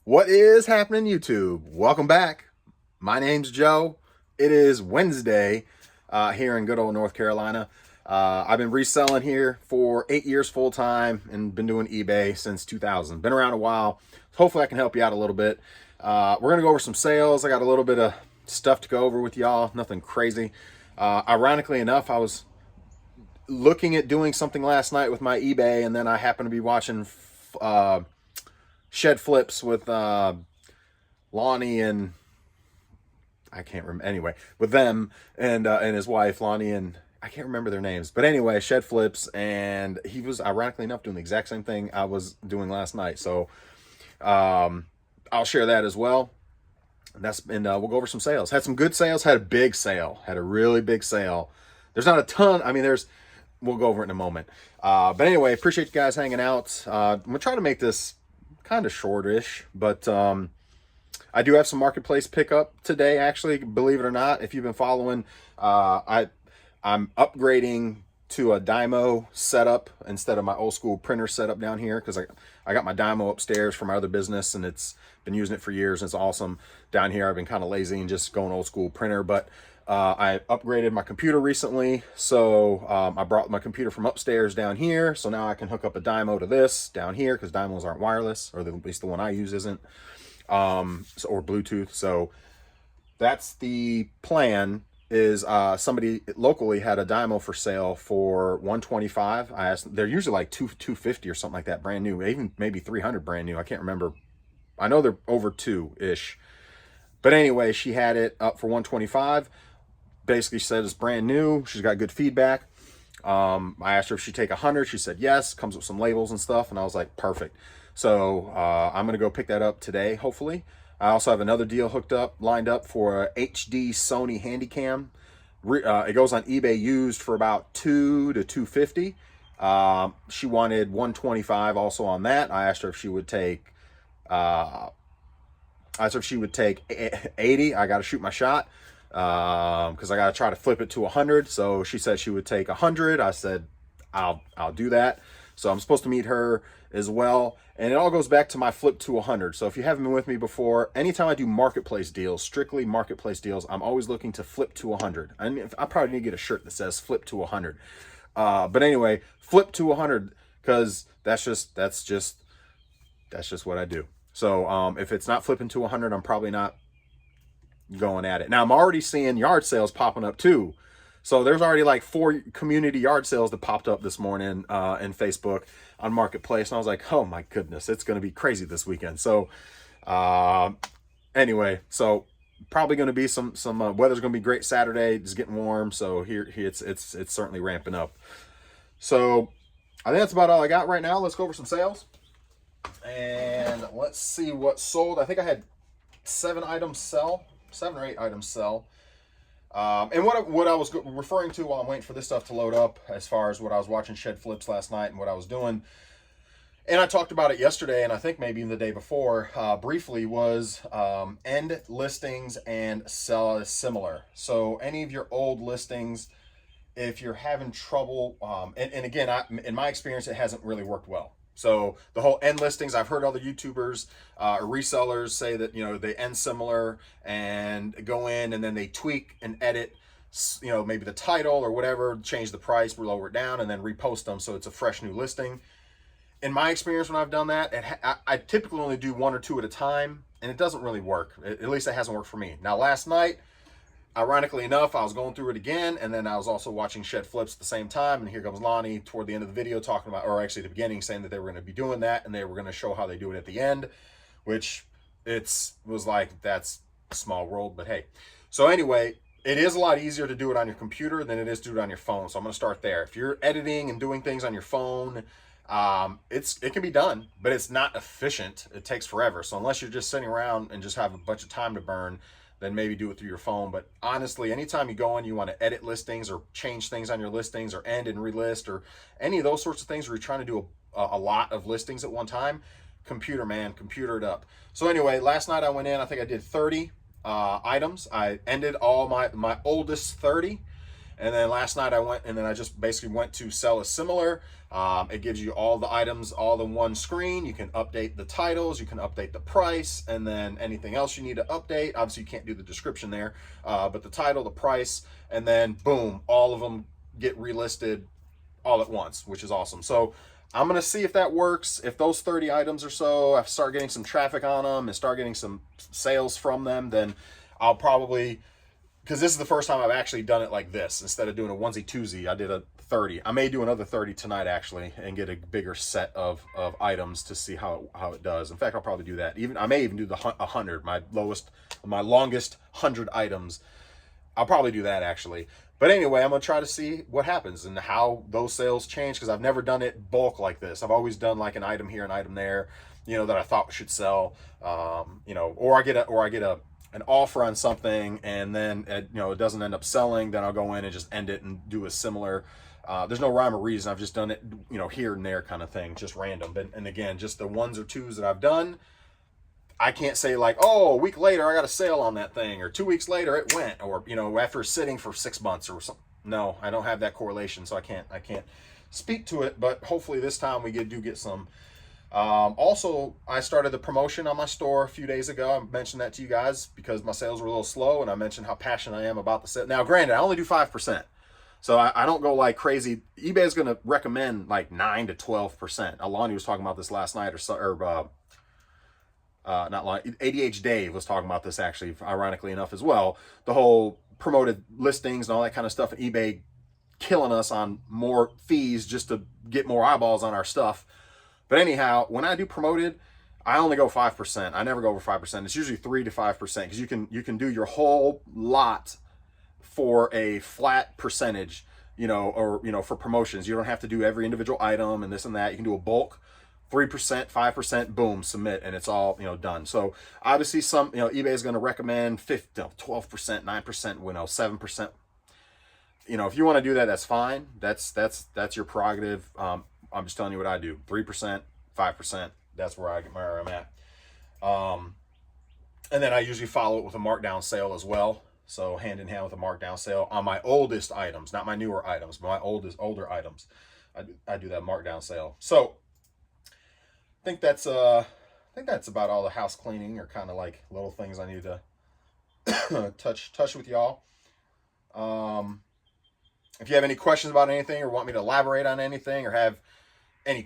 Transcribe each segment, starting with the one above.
What is happening, YouTube? Welcome back. My name's Joe. It is Wednesday here in good old North Carolina. I've been reselling here for 8 years full time and been doing eBay since 2000. Been around a while. Hopefully, I can help you out a little bit. We're going to go over some sales. I got a little bit of stuff to go over with y'all, nothing crazy. Ironically enough, I was looking at doing something last night with my eBay, and then I happened to be watching shed flips with Lonnie and I can't remember anyway with them and his wife Lonnie and I can't remember their names, but anyway, shed flips, and he was ironically enough doing the exact same thing I was doing last night. So I'll share that as well. And we'll go over some sales. Had some good sales. Had a big sale. Had a really big sale. There's not a ton. I mean, we'll go over it in a moment. But anyway, appreciate you guys hanging out. I'm gonna try to make this kind of shortish, but I do have some marketplace pickup today. Actually, believe it or not, if you've been following, I'm upgrading to a Dymo setup instead of my old school printer setup down here, because I got my Dymo upstairs for my other business, and it's been using it for years, and it's awesome. Down here I've been kind of lazy and just going old school printer, but I upgraded my computer recently, so I brought my computer from upstairs down here, so now I can hook up a Dymo to this down here, because Dymos aren't wireless, or at least the one I use isn't, or Bluetooth. So that's the plan. Is somebody locally had a Dymo for sale for 125. I asked, they're usually like 250 or something like that, brand new, even maybe 300 brand new. I can't remember. I know they're over two-ish. But anyway, she had it up for 125. Basically said it's brand new. She's got good feedback. I asked her if she'd take 100. She said yes. Comes with some labels and stuff. And I was like, perfect. So I'm going to go pick that up today, hopefully. I also have another deal lined up for a HD Sony Handycam. It goes on eBay used for about $2 to $250. She wanted 125 also on that. I asked her if she would take 80. I got to shoot my shot because I got to try to flip it to 100. So she said she would take 100. I said I'll do that. So I'm supposed to meet her as well. And it all goes back to my flip to 100. So if you haven't been with me before, anytime I do marketplace deals, strictly marketplace deals, I'm always looking to flip to 100. I probably need to get a shirt that says flip to 100. But anyway, flip to 100, because that's just what I do. So if it's not flipping to 100, I'm probably not going at it. Now I'm already seeing yard sales popping up too. So there's already like 4 community yard sales that popped up this morning in Facebook on Marketplace. And I was like, oh my goodness, it's going to be crazy this weekend. So anyway, so probably going to be some weather's going to be great Saturday. It's getting warm. So here it's certainly ramping up. So I think that's about all I got right now. Let's go over some sales. And let's see what sold. I think I had 7 or 8 items sell. And what I was referring to while I'm waiting for this stuff to load up, as far as what I was watching shed flips last night and what I was doing, and I talked about it yesterday, and I think maybe even the day before, briefly, was end listings and sell as similar. So any of your old listings, if you're having trouble, and again, in my experience, it hasn't really worked well. So the whole end listings, I've heard other YouTubers or resellers say that, they end similar and go in and then they tweak and edit, maybe the title or whatever, change the price, lower it down, and then repost them so it's a fresh new listing. In my experience, when I've done that, I typically only do 1 or 2 at a time, and it doesn't really work. At least it hasn't worked for me. Now, last night, ironically enough, I was going through it again, and then I was also watching shed flips at the same time, and here comes Lonnie toward the end of the video talking about, or actually at the beginning, saying that they were going to be doing that, and they were going to show how they do it at the end, which was like, that's a small world, but hey. So anyway, it is a lot easier to do it on your computer than it is to do it on your phone, so I'm going to start there. If you're editing and doing things on your phone, it can be done, but it's not efficient. It takes forever. So unless you're just sitting around and just have a bunch of time to burn, then maybe do it through your phone. But honestly, anytime you go in, you want to edit listings or change things on your listings or end and relist or any of those sorts of things where you're trying to do a lot of listings at one time, computer it up. So anyway, last night I went in, I think I did 30 items. I ended all my oldest 30. And then last night I went, and then I just basically went to sell a similar. It gives you all the items all in one screen. You can update the titles, you can update the price, and then anything else you need to update. Obviously, you can't do the description there, but the title, the price, and then boom, all of them get relisted all at once, which is awesome. So I'm going to see if that works. If those 30 items or so, I start getting some traffic on them and start getting some sales from them, then I'll probably, because this is the first time I've actually done it like this. Instead of doing a onesie twosie, I did a 30. I may do another 30 tonight actually and get a bigger set of items to see how it does. In fact, I'll probably do that. I may even do the 100, my longest 100 items. I'll probably do that actually. But anyway, I'm going to try to see what happens and how those sales change, because I've never done it bulk like this. I've always done like an item here, an item there, that I thought should sell, or I get an offer on something and then it doesn't end up selling, then I'll go in and just end it and do a similar. There's no rhyme or reason. I've just done it, here and there kind of thing, just random. And again, just the ones or twos that I've done, I can't say like, oh, a week later I got a sale on that thing, or 2 weeks later it went, or after sitting for 6 months or something. No, I don't have that correlation, so I can't speak to it. But hopefully this time we do get some. Also, I started the promotion on my store a few days ago. I mentioned that to you guys because my sales were a little slow, and I mentioned how passionate I am about the sale. Now, granted, I only do 5%. So I don't go like crazy. eBay is going to recommend like 9 to 12%. Alani was talking about this last night, not like ADH Dave was talking about this actually, ironically enough as well. The whole promoted listings and all that kind of stuff, and eBay killing us on more fees just to get more eyeballs on our stuff. But anyhow, when I do promoted, I only go 5%. I never go over 5%. It's usually 3 to 5% because you can do your whole lot for a flat percentage, for promotions. You don't have to do every individual item and this and that. You can do a bulk. 3%, 5%, boom, submit, and it's all, done. So obviously some, eBay is going to recommend 12%, 9%, 7%. If you want to do that, that's fine. That's your prerogative. I'm just telling you what I do. 3%, 5%. That's where I'm at. And then I usually follow it with a markdown sale as well. So hand in hand with a markdown sale on my oldest items, not my newer items, but my older items. I do that markdown sale. So I think that's about all the house cleaning, or kind of like little things I need to touch with y'all. If you have any questions about anything, or want me to elaborate on anything, or have any,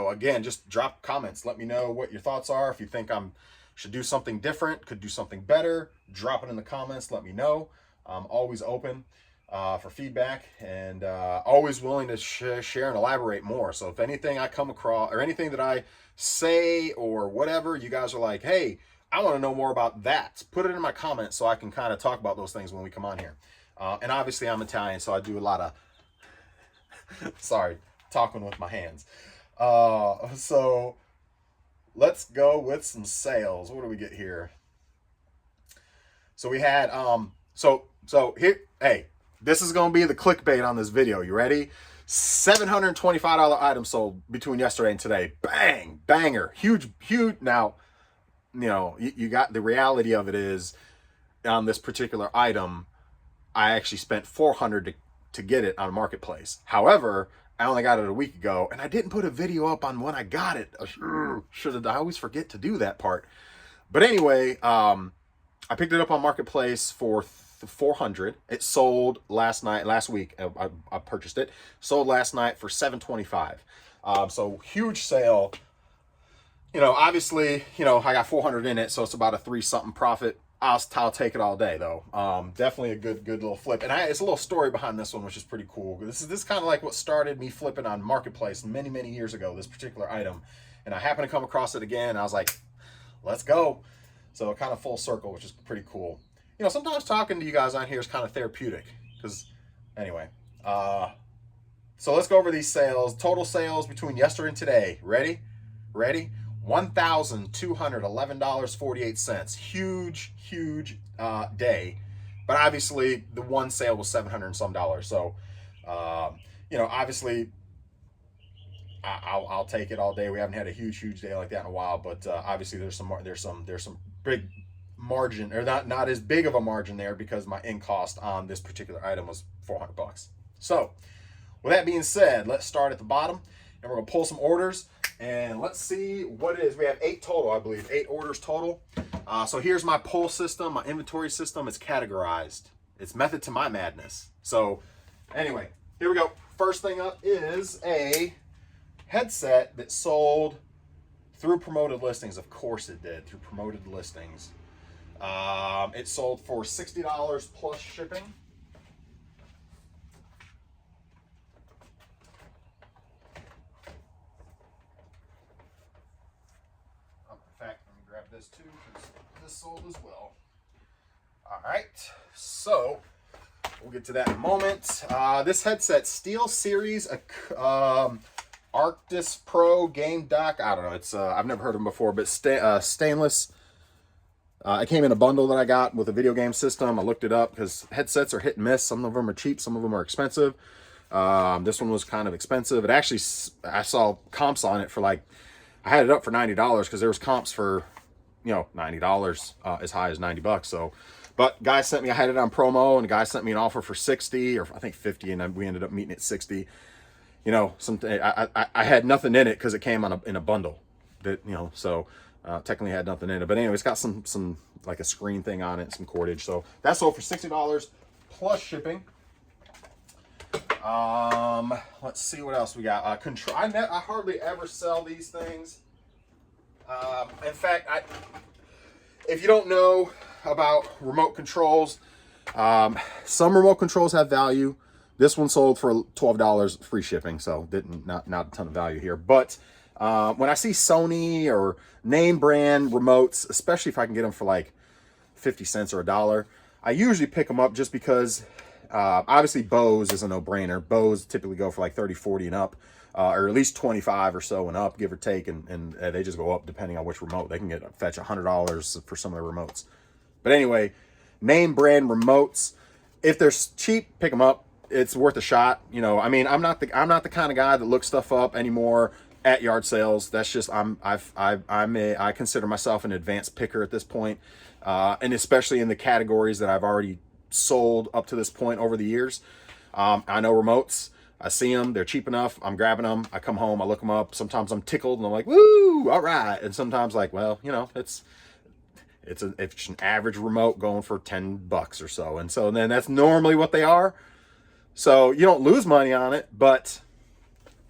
again, just drop comments. Let me know what your thoughts are. If you think I should do something different, could do something better, drop it in the comments. Let me know. I'm always open for feedback, and always willing to share and elaborate more. So if anything I come across, or anything that I say or whatever, you guys are like, hey, I want to know more about that, put it in my comments so I can kind of talk about those things when we come on here. And obviously I'm Italian, so I do a lot of sorry, talking with my hands. So let's go with some sales. What do we get here? So we had so here, hey, this is going to be the clickbait on this video. You ready? $725 items sold between yesterday and today. Bang, banger, huge. Now, you got the reality of it is, on this particular item, I actually spent $400 to get it on Marketplace. However, I only got it a week ago, and I didn't put a video up on when I got it. I always forget to do that part. But anyway, I picked it up on Marketplace for $400. It sold last week. I purchased it. Sold last night for $725. So huge sale. Obviously, I got 400 in it, so it's about a 3-something profit. I'll take it all day though. Definitely a good little flip. And it's a little story behind this one, which is pretty cool. This is kind of like what started me flipping on Marketplace many years ago, this particular item. And I happened to come across it again. I was like, let's go. So kind of full circle, which is pretty cool. Sometimes talking to you guys on here is kind of therapeutic, because anyway, so let's go over these sales. Total sales between yesterday and today. Ready? $1,211.48. Huge day. But obviously the one sale was $700 and some dollars. So, obviously I'll take it all day. We haven't had a huge day like that in a while, but obviously there's some big margin, or not as big of a margin there, because my in cost on this particular item was 400 bucks. So with that being said, let's start at the bottom, and we're gonna pull some orders, and let's see what it is. We have 8 total, I believe, 8 orders total. So here's my pull system, my inventory system. It's categorized. It's method to my madness. So anyway, here we go. First thing up is a headset that sold through promoted listings. Of course it did, through promoted listings. It sold for $60 plus shipping. Oh, in fact, let me grab this too, because this sold as well. All right, so we'll get to that in a moment. This headset, Steel Series, Arctis Pro Game Dock. I don't know. It's I've never heard of them before, but stainless. It came in a bundle that I got with a video game system. I looked it up because headsets are hit and miss. Some of them are cheap, some of them are expensive. This one was kind of expensive. It actually, I saw comps on it for like, I had it up for $90 because there was comps for, you know, $90 as high as 90 bucks. So, but guy sent me, I had it on promo, and the guy sent me an offer for 60, or I think 50, and then we ended up meeting at 60. You know, I had nothing in it because it came on in a bundle. That, you know, so technically had nothing in it. But anyway, it's got some like a screen thing on it, some cordage. So that sold for $60 plus shipping. Let's see what else we got. I hardly ever sell these things. In fact, if you don't know about remote controls, some remote controls have value. This one sold for $12 free shipping, so not a ton of value here. But when I see Sony or name brand remotes, especially if I can get them for like 50 cents or $1, I usually pick them up just because obviously Bose is a no-brainer. Bose typically go for like 30, 40 and up, or at least 25 or so and up, give or take, and they just go up depending on which remote. They can fetch $100 for some of their remotes. But anyway, name brand remotes, if they're cheap, pick them up. It's worth a shot. You know, I mean, I'm not the kind of guy that looks stuff up anymore at yard sales. That's just, I consider myself an advanced picker at this point, and especially in the categories that I've already sold up to this point over the years. I know remotes. I see them. They're cheap enough. I'm grabbing them. I come home. I look them up. Sometimes I'm tickled and I'm like, woo, all right. And sometimes like, well, you know, it's an average remote going for 10 bucks or so. And so then that's normally what they are. So you don't lose money on it, but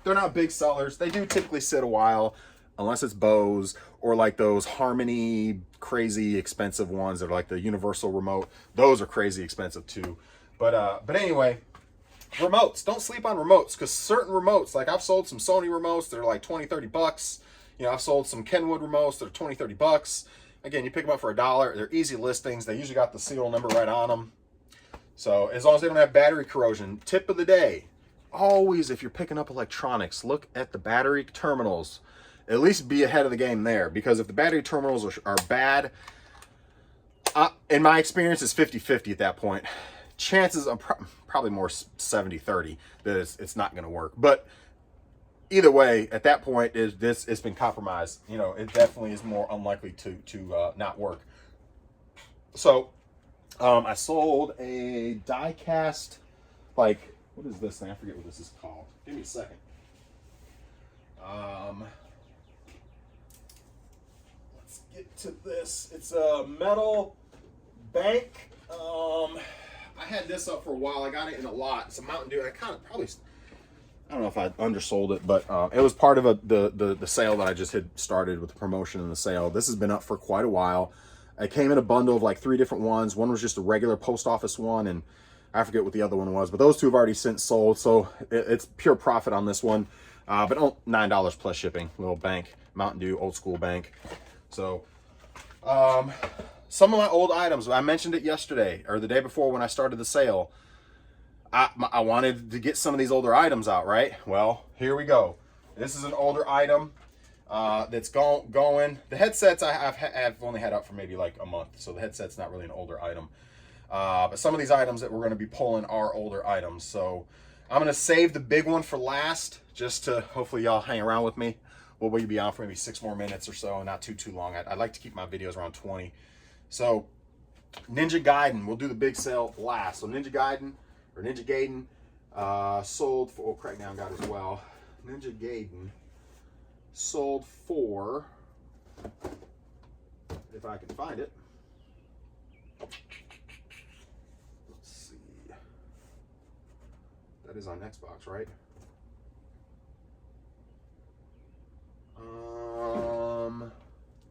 they're not big sellers. They do typically sit a while, unless it's Bose or like those Harmony crazy expensive ones that are like the universal remote. Those are crazy expensive too. But anyway, remotes. Don't sleep on remotes, because certain remotes, like I've sold some Sony remotes that are like 20, 30 bucks. You know, I've sold some Kenwood remotes that are 20, 30 bucks. Again, you pick them up for $1. They're easy listings. They usually got the serial number right on them. So as long as they don't have battery corrosion. Tip of the day, always, if you're picking up electronics, look at the battery terminals. At least be ahead of the game there, because if the battery terminals are bad, in my experience, it's 50-50 at that point. Chances are probably more 70-30 that it's not going to work. But either way, at that point, it's been compromised. You know, it definitely is more unlikely to not work. So I sold a die cast, like, what is this thing? I forget what this is called. Give me a second. Let's get to this. It's a metal bank. I had this up for a while. I got it in a lot. It's a Mountain Dew. I don't know if I undersold it, but it was part of the sale that I just had started with the promotion and the sale. This has been up for quite a while. It came in a bundle of like 3 different ones. One was just a regular post office one, and I forget what the other one was, but those 2 have already since sold, so it's pure profit on this one. But $9 plus shipping. Little bank, Mountain Dew, old school bank. So some of my old items, I mentioned it yesterday or the day before when I started the sale. I wanted to get some of these older items out, right? Well, here we go. This is an older item that's going. The headsets I've only had up for maybe like a month, so the headset's not really an older item. But some of these items that we're going to be pulling are older items. So I'm going to save the big one for last, just to hopefully y'all hang around with me. We'll be on for maybe 6 more minutes or so, not too long. I'd like to keep my videos around 20. So Ninja Gaiden, we'll do the big sale last. So Ninja Gaiden, or Ninja Gaiden, sold for, oh, Crackdown got as well. Ninja Gaiden sold for, if I can find it. Let's see. That is on Xbox, right?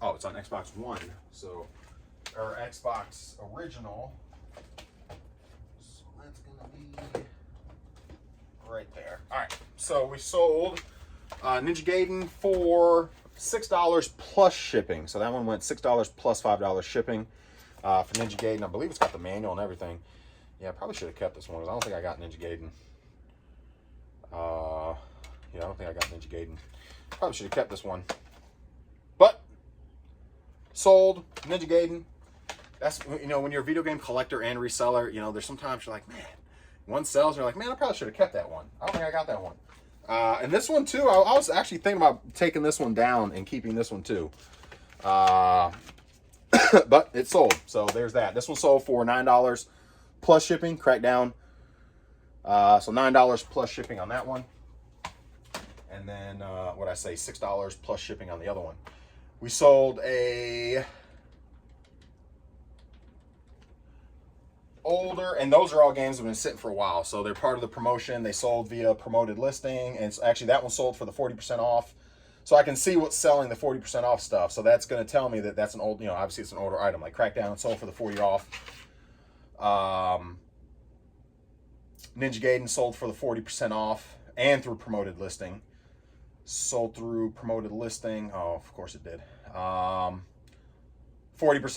Oh, it's on Xbox One. So, or Xbox Original. So that's gonna be right there. All right. So we sold Ninja Gaiden for $6 plus shipping. So that one went $6 plus $5 shipping for Ninja Gaiden. I believe it's got the manual and everything. Yeah, I probably should have kept this one because I don't think I got Ninja Gaiden. Yeah, I don't think I got Ninja Gaiden. Probably should have kept this one. But sold Ninja Gaiden. That's, you know, when you're a video game collector and reseller, you know, there's sometimes you're like, man, one sells, and you're like, man, I probably should have kept that one. I don't think I got that one. And this one too, I was actually thinking about taking this one down and keeping this one too. But it sold, so there's that. This one sold for $9 plus shipping, Crackdown. So $9 plus shipping on that one. And then, what I say, $6 plus shipping on the other one. We sold a older, and those are all games that have been sitting for a while. So they're part of the promotion. They sold via promoted listing. And it's actually, that one sold for the 40% off. So I can see what's selling the 40% off stuff. So that's going to tell me that that's an old, you know, obviously it's an older item. Like Crackdown sold for the 40 off. Ninja Gaiden sold for the 40% off and through promoted listing. Sold through promoted listing. Oh, of course it did. 40%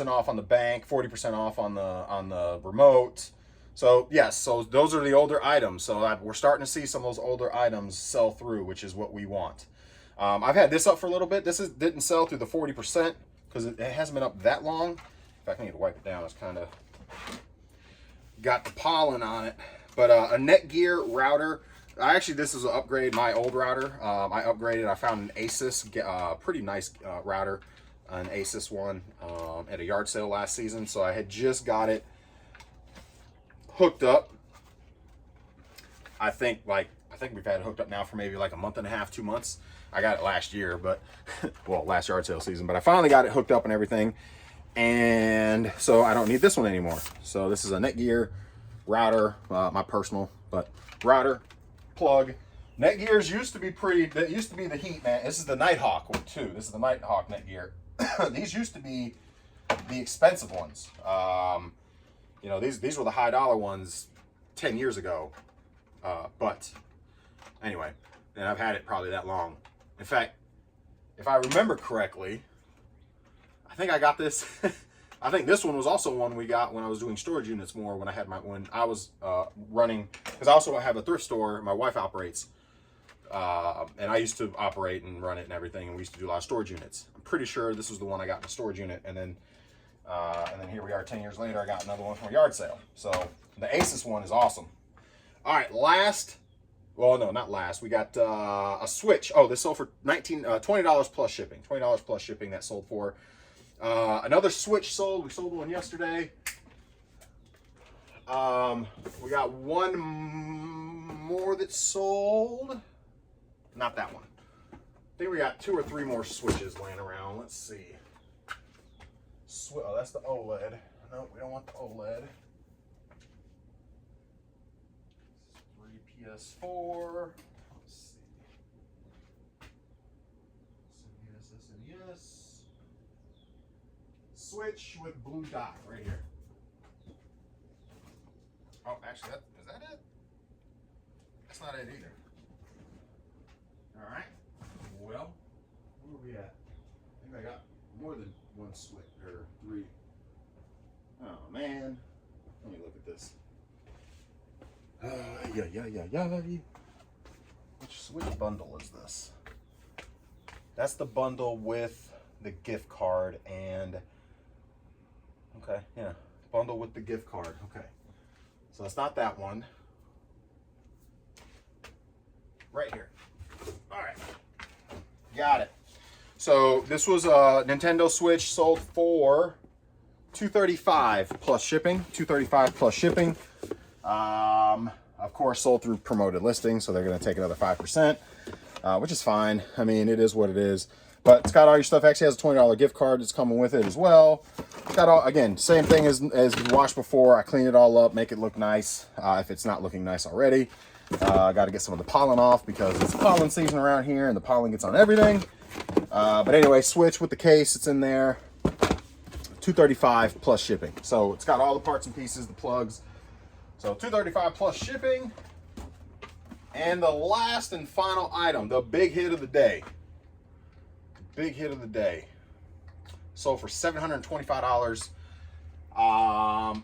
off on the bank, 40% off on the remote. So yes, so those are the older items. So we're starting to see some of those older items sell through, which is what we want. I've had this up for a little bit. This didn't sell through the 40% because it hasn't been up that long. In fact, I need to wipe it down. It's kind of got the pollen on it. But a Netgear router. This is an upgrade, my old router. I upgraded. I found an Asus, pretty nice router, an Asus one at a yard sale last season. So I had just got it hooked up. I think we've had it hooked up now for maybe like a month and a half, 2 months. I got it last year, but well, last yard sale season. But I finally got it hooked up and everything, and so I don't need this one anymore. So this is a Netgear router, my personal, but router. Plug. Netgears used to be that used to be the heat, man. This is the Nighthawk one too. This is the Nighthawk Netgear. These used to be the expensive ones. You know, these were the high dollar ones 10 years ago. But anyway, and I've had it probably that long. In fact, if I remember correctly, I think I got this. I think this one was also one we got when I was doing storage units more, when I was running, because I also have a thrift store my wife operates, and I used to operate and run it and everything, and we used to do a lot of storage units. I'm pretty sure this was the one I got in a storage unit, and then here we are 10 years later, I got another one from a yard sale. So the Asus one is awesome. All right, not last, we got a Switch. Oh, this sold for $20 plus shipping. $20 plus shipping that sold for. Another Switch sold. We sold one yesterday. We got one more that sold. Not that one. I think we got 2 or 3 more Switches laying around. Let's see. Oh, that's the OLED. No, we don't want the OLED. 3 PS4. Let's see. SNES. Switch with blue dot right here. Oh, actually, is that it? That's not it either. All right. Well, where are we at? I think I got more than one switch, or 3. Oh man, let me look at this. Which bundle is this? That's the bundle with the gift card and. Okay, yeah, bundle with the gift card. Okay, so it's not that one. Right here. All right, got it. So this was a Nintendo Switch, sold for $235 plus shipping. $235 plus shipping. Of course, sold through promoted listings, so they're going to take another 5%, which is fine. I mean, it is what it is. But it's got all your stuff. Actually has a $20 gift card that's coming with it as well. It's got all, again, same thing as you watched before. I clean it all up, make it look nice if it's not looking nice already. Got to get some of the pollen off because it's pollen season around here and the pollen gets on everything. But anyway, switch with the case. It's in there. $235 plus shipping. So it's got all the parts and pieces, the plugs. So $235 plus shipping. And the last and final item, the big hit of the day. Big hit of the day. Sold for $725.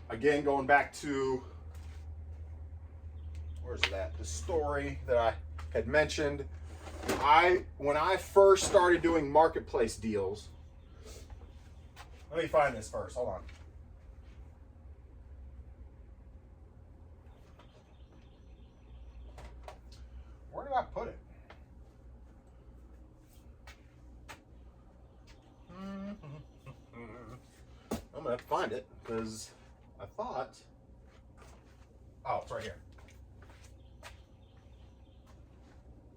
Again, going back to, where's that? The story that I had mentioned. When I first started doing marketplace deals, let me find this first. Hold on. Where did I put it? I'm gonna have to find it because I thought. Oh, it's right here.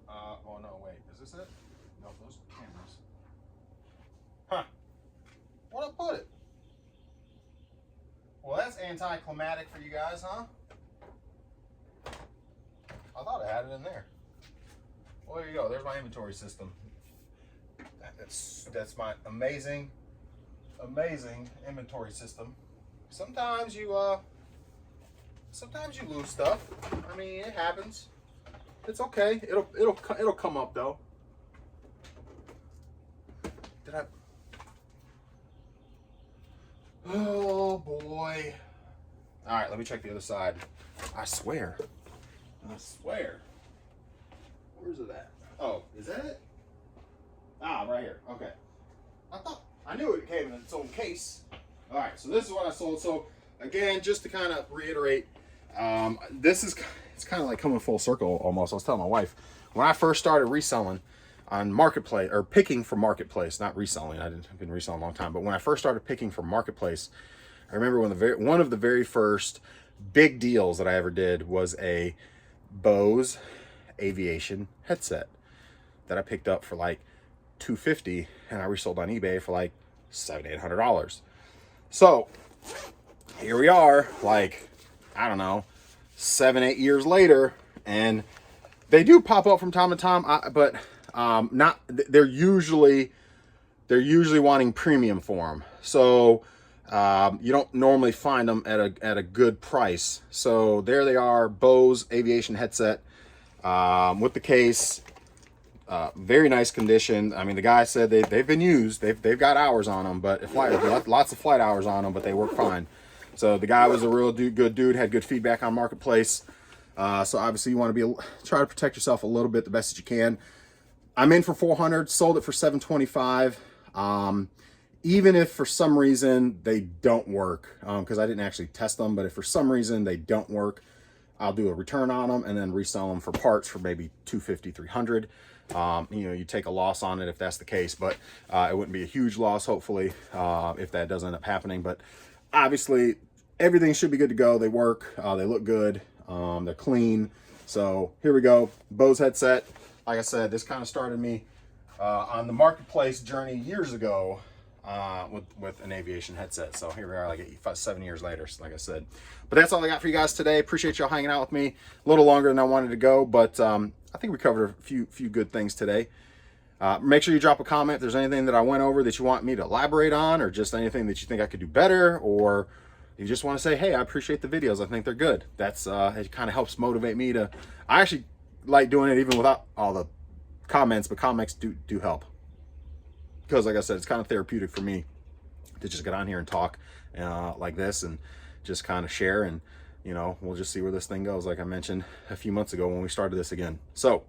Oh no, wait. Is this it? No, those are cameras. Huh. Where'd I put it? Well, that's anticlimactic for you guys, huh? I thought I had it in there. Well, there you go. There's my inventory system. That's my amazing inventory system. Sometimes you lose stuff. I mean, it happens. It's okay. It'll come up though. Did I? Oh boy. All right, let me check the other side. I swear. Where's it at? Oh, is that it? Ah, right here. Okay. I knew it came in its own case. All right, so this is what I sold. So again, just to kind of reiterate, it's kind of like coming full circle almost. I was telling my wife when I first started reselling on Marketplace, or picking from Marketplace, not reselling. I've been reselling a long time, but when I first started picking from Marketplace, I remember one of the very first big deals that I ever did was a Bose aviation headset that I picked up for like $250 and I resold on eBay for like $700-800. So here we are, like, I don't know, 7-8 years later, and they do pop up from time to time, but not. They're usually wanting premium for them. So you don't normally find them at a good price. So there they are, Bose aviation headset with the case. Very nice condition. I mean, the guy said they've been used. They've got hours on them, but lots of flight hours on them, but they work fine. So the guy was a real good dude, had good feedback on Marketplace. So obviously you want to try to protect yourself a little bit the best that you can. I'm in for $400, sold it for $725. Even if for some reason they don't work, because I didn't actually test them, but if for some reason they don't work, I'll do a return on them and then resell them for parts for maybe $250-300. You take a loss on it if that's the case, but it wouldn't be a huge loss, hopefully, if that does end up happening. But obviously, everything should be good to go. They work. They look good. They're clean. So here we go. Bose headset. Like I said, this kind of started me on the Marketplace journey years ago with an aviation headset. So here we are, like 7 years later, like I said. But that's all I got for you guys today. Appreciate y'all hanging out with me. A little longer than I wanted to go, but I think we covered a few good things today. Make sure you drop a comment if there's anything that I went over that you want me to elaborate on, or just anything that you think I could do better, or you just want to say, hey, I appreciate the videos. I think they're good. That's it kind of helps motivate me to. I actually like doing it even without all the comments, but comments do help. Because like I said, it's kind of therapeutic for me to just get on here and talk like this and just kind of share, and we'll just see where this thing goes, like I mentioned a few months ago when we started this again. So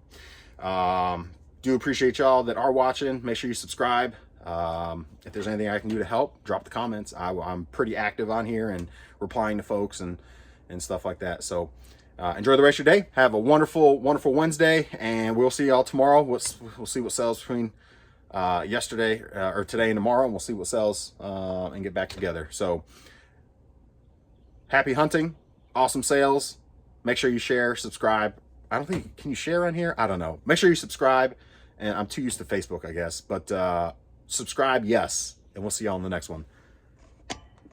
do appreciate y'all that are watching. Make sure you subscribe. If there's anything I can do to help, drop the comments. I'm pretty active on here and replying to folks and stuff like that. So enjoy the rest of your day. Have a wonderful Wednesday, and we'll see y'all tomorrow. We'll see what sells between yesterday or today and tomorrow, and we'll see what sells and get back together. So happy hunting, awesome sales. Make sure you share, subscribe. I don't think, can you share on here? I don't know. Make sure you subscribe. And I'm too used to Facebook, I guess. But subscribe, yes. And we'll see y'all in the next one.